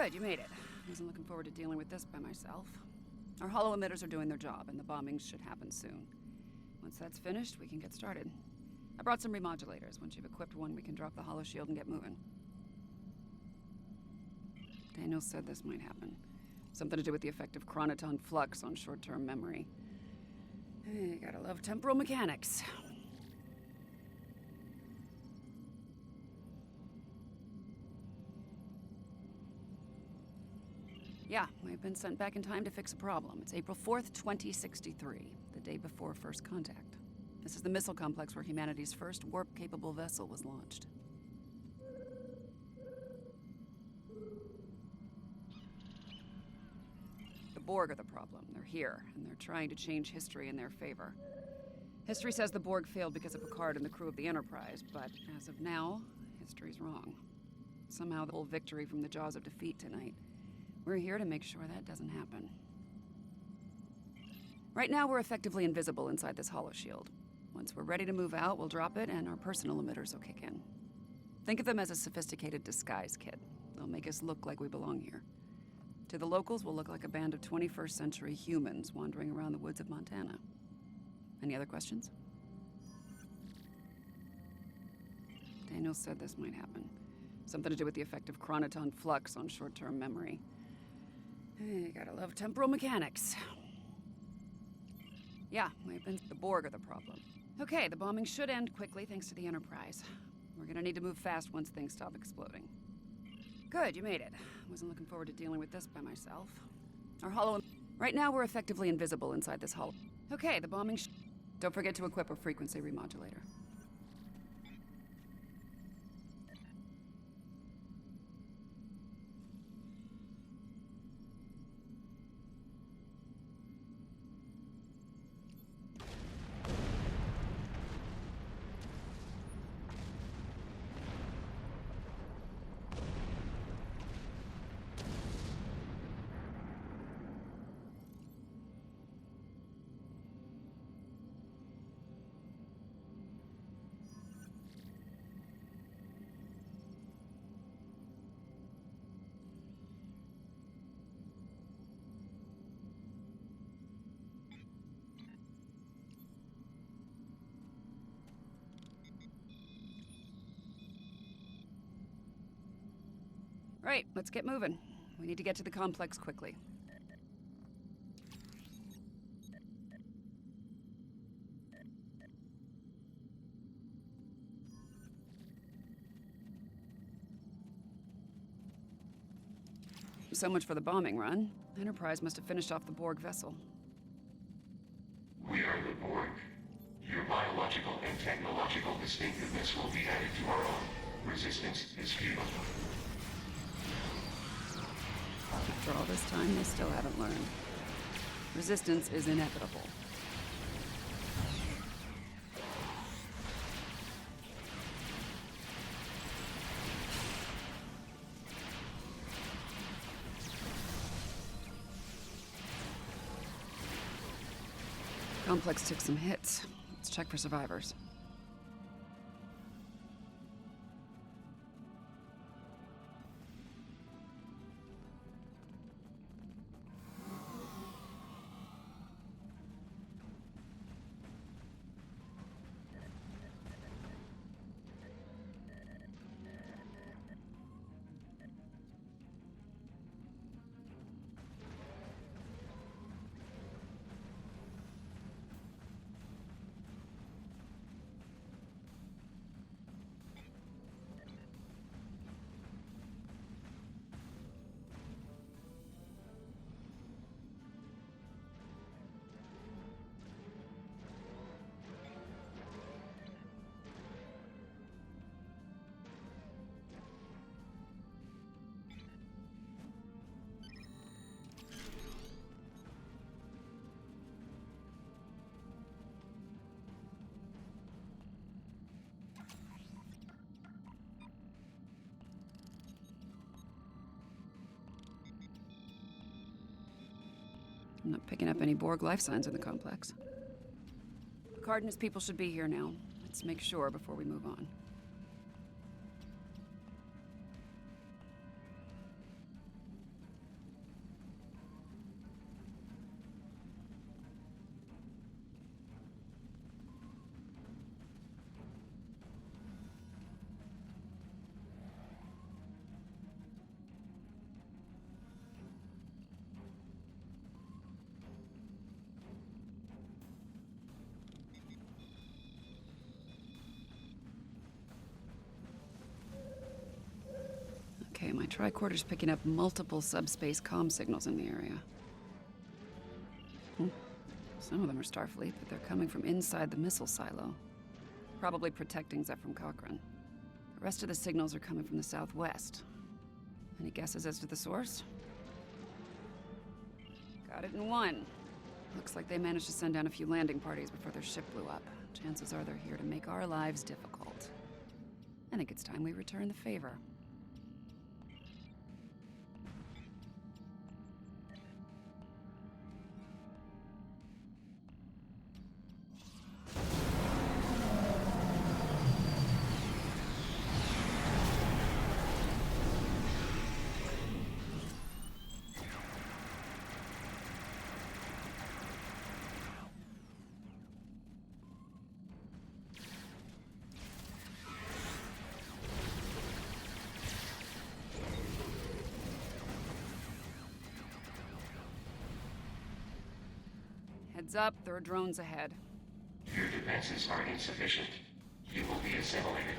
Good, you made it. I wasn't looking forward to dealing with this by myself. Our holo emitters are doing their job, and the bombings should happen soon. Once that's finished, we can get started. I brought some remodulators. Once you've equipped one, we can drop the holo shield and get moving. Daniel said this might happen. Something to do with the effect of chronoton flux on short-term memory. Hey, gotta love temporal mechanics. Yeah, we've been sent back in time to fix a problem. It's April 4th, 2063, the day before first contact. This is the missile complex where humanity's first warp-capable vessel was launched. The Borg are the problem. They're here, and they're trying to change history in their favor. History says the Borg failed because of Picard and the crew of the Enterprise, but as of now, history's wrong. Somehow the whole victory from the jaws of defeat tonight. We're here to make sure that doesn't happen. Right now, we're effectively invisible inside this holo shield. Once we're ready to move out, we'll drop it, and our personal emitters will kick in. Think of them as a sophisticated disguise kit. They'll make us look like we belong here. To the locals, we'll look like a band of 21st century humans wandering around the woods of Montana. Any other questions? Daniel said this might happen. Something to do with the effect of chronoton flux on short-term memory. Hey, gotta love temporal mechanics. Yeah, the Borg are the problem. Okay, the bombing should end quickly thanks to the Enterprise. We're gonna need to move fast once things stop exploding. Good, you made it. I wasn't looking forward to dealing with this by myself. Our holo... Right now, we're effectively invisible inside this holo... Okay, the bombing Don't forget to equip a frequency remodulator. Right, let's get moving. We need to get to the complex quickly. So much for the bombing run. Enterprise must have finished off the Borg vessel. We are the Borg. Your biological and technological distinctiveness will be added to our own. Resistance is futile. After all this time, they still haven't learned. Resistance is inevitable. Complex took some hits. Let's check for survivors. I'm not picking up any Borg life signs in the complex. Picard and his people should be here now. Let's make sure before we move on. tricorder's picking up multiple subspace comm signals in the area. Some of them are Starfleet, but they're coming from inside the missile silo. Probably protecting Zeph from Cochrane. The rest of the signals are coming from the southwest. Any guesses as to the source? Got it in one. Looks like they managed to send down a few landing parties before their ship blew up. Chances are they're here to make our lives difficult. I think it's time we return the favor. Heads up, there are drones ahead. Your defenses are insufficient. You will be assimilated.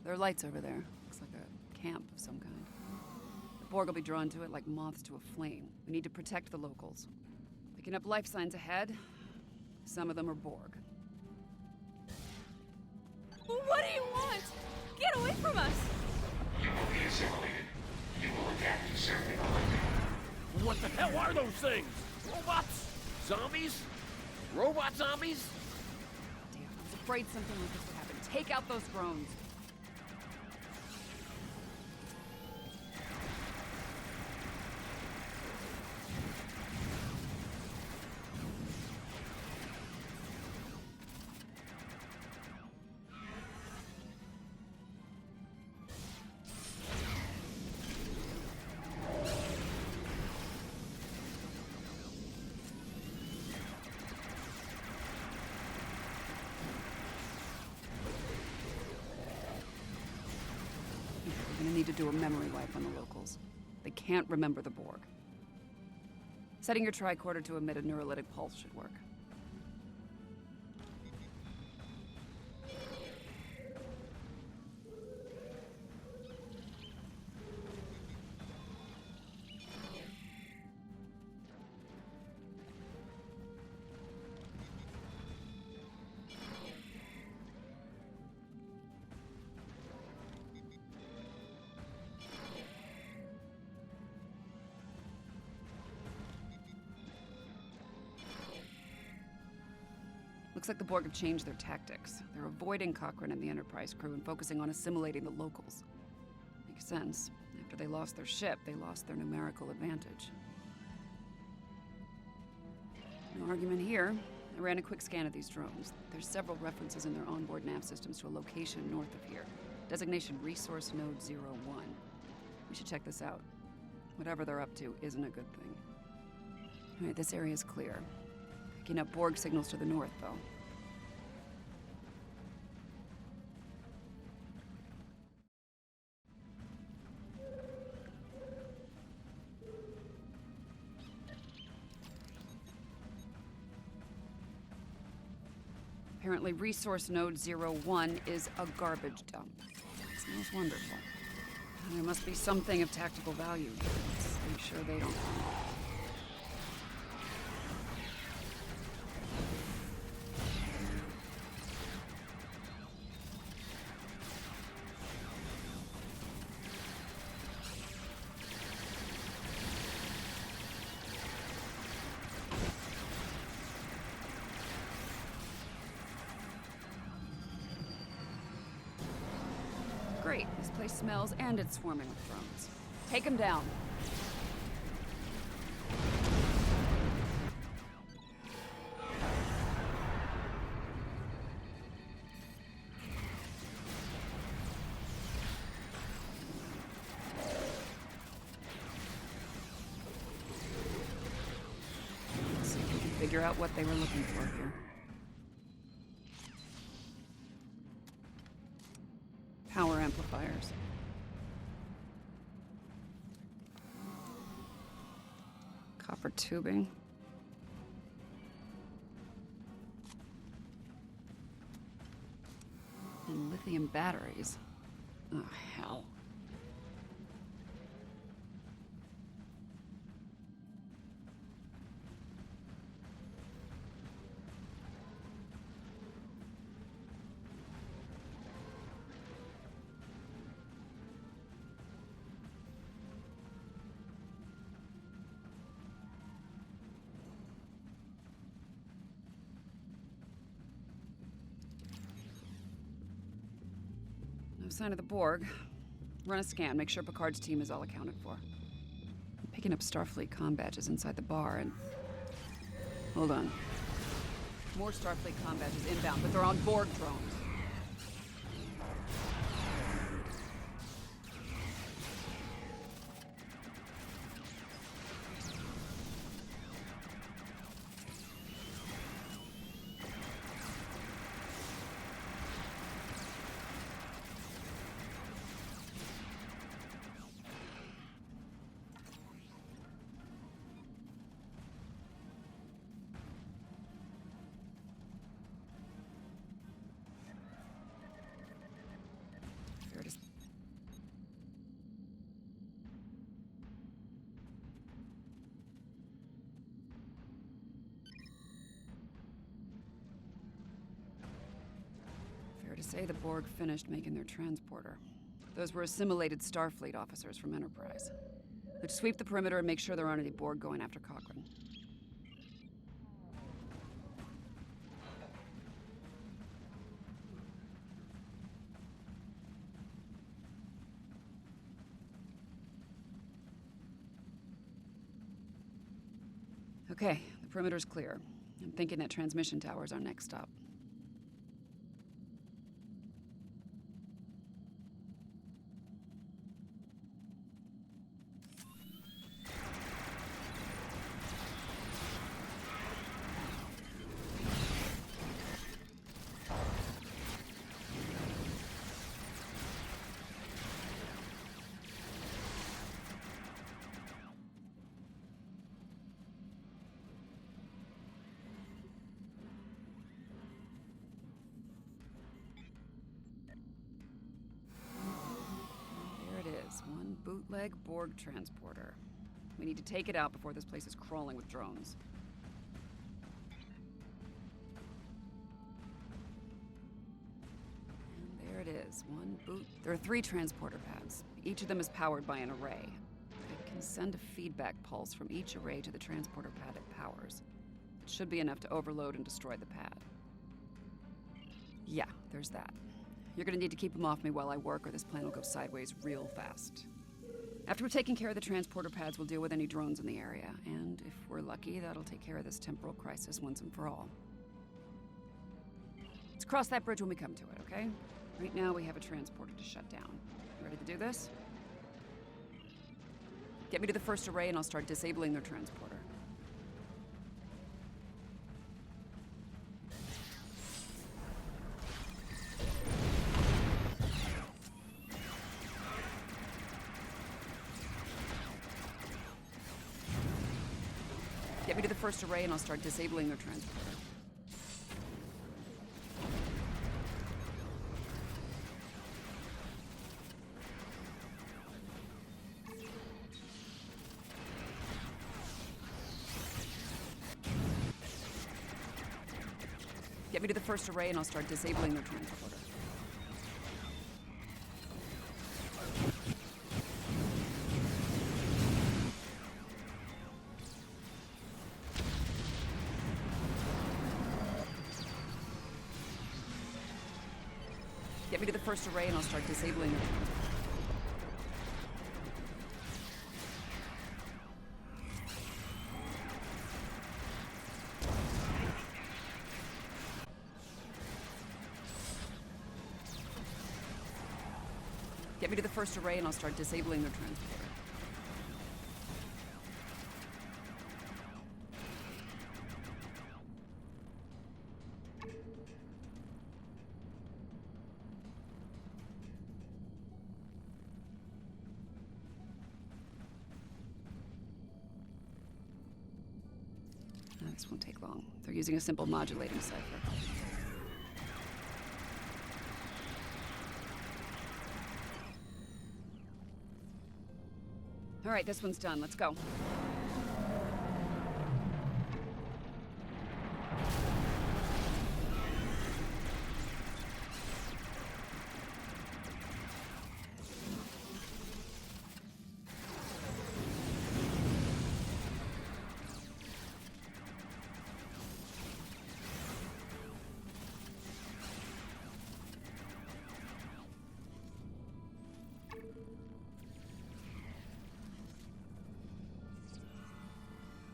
There are lights over there. Looks like a camp of some kind. The Borg will be drawn to it like moths to a flame. We need to protect the locals. Picking up life signs ahead. Some of them are Borg. What do you want? Get away from us! You will be assimilated. You will adapt to serve the collective. What the hell are those things? Robots? Zombies? Robot zombies? Damn, I was afraid something like this would happen. Take out those drones. We're gonna need to do a memory wipe on the locals. They can't remember the Borg. Setting your tricorder to emit a neurolytic pulse should work. Looks like the Borg have changed their tactics. They're avoiding Cochrane and the Enterprise crew and focusing on assimilating the locals. Makes sense. After they lost their ship, they lost their numerical advantage. No argument here. I ran a quick scan of these drones. There's several references in their onboard nav systems to a location north of here. Designation Resource Node 01. We should check this out. Whatever they're up to isn't a good thing. Alright, this area is clear. Picking up Borg signals to the north, though. Apparently, Resource Node 01 is a garbage dump. It smells wonderful. There must be something of tactical value. Let's make sure they don't find it. Great. This place smells and it's swarming with drones. Take them down. figure out what they were looking for here. Power amplifiers. Copper tubing. And lithium batteries. Oh, hell. No sign of the Borg. Run a scan, make sure Picard's team is all accounted for. I'm picking up Starfleet comm badges inside the bar and... Hold on. More Starfleet comm badges inbound, but they're on Borg drones. There it is. Fair to say the Borg finished making their transporter. Those were assimilated Starfleet officers from Enterprise. Let's sweep the perimeter and make sure there aren't any Borg going after Cochrane. Okay, the perimeter's clear. I'm thinking that transmission tower's our next stop. One bootleg Borg transporter. We need to take it out before this place is crawling with drones. And there it is, one boot. There are 3 transporter pads. Each of them is powered by an array. It can send a feedback pulse from each array to the transporter pad it powers. It should be enough to overload and destroy the pad. Yeah, there's that. You're gonna need to keep them off me while I work, or this plan will go sideways real fast. After we've taken care of the transporter pads, we'll deal with any drones in the area. And if we're lucky, that'll take care of this temporal crisis once and for all. Let's cross that bridge when we come to it, okay? Right now, we have a transporter to shut down. Ready to do this? Get me to the first array and I'll start disabling their transporter. Get me to the first array and I'll start disabling their transporter. Get me to the first array and I'll start disabling their transporter. Get me to the first array and I'll start disabling their transporter. Get me to the first array and I'll start disabling their transporter. This won't take long. They're using a simple modulating cipher. All right, this one's done. Let's go.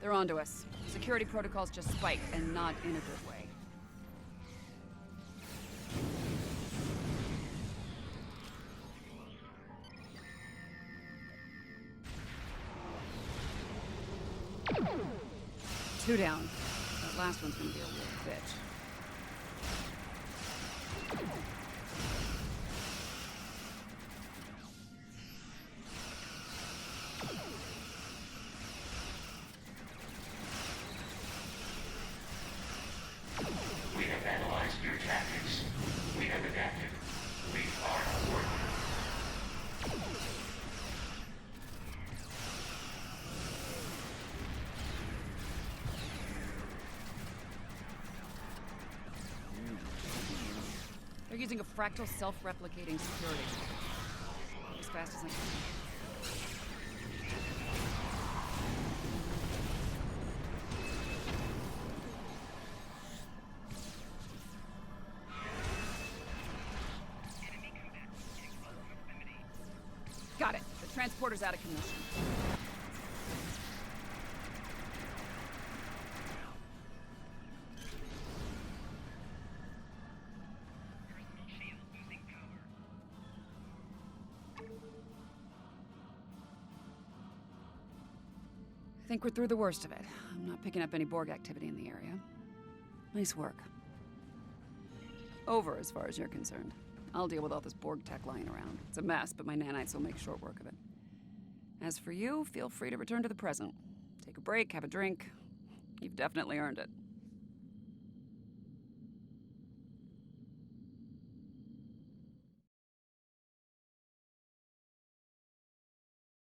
They're onto us. Security protocols just spike, and not in a good way. Two down. That last one's gonna be a real bitch. We have analyzed your tactics. We have adapted. We are working. They're using a fractal self-replicating security. As fast as I can. Got it. The transporter's out of commission. I think we're through the worst of it. I'm not picking up any Borg activity in the area. Nice work. Over, as far as you're concerned. I'll deal with all this Borg tech lying around. It's a mess, but my nanites will make short work of it. As for you, feel free to return to the present. Take a break, have a drink. You've definitely earned it.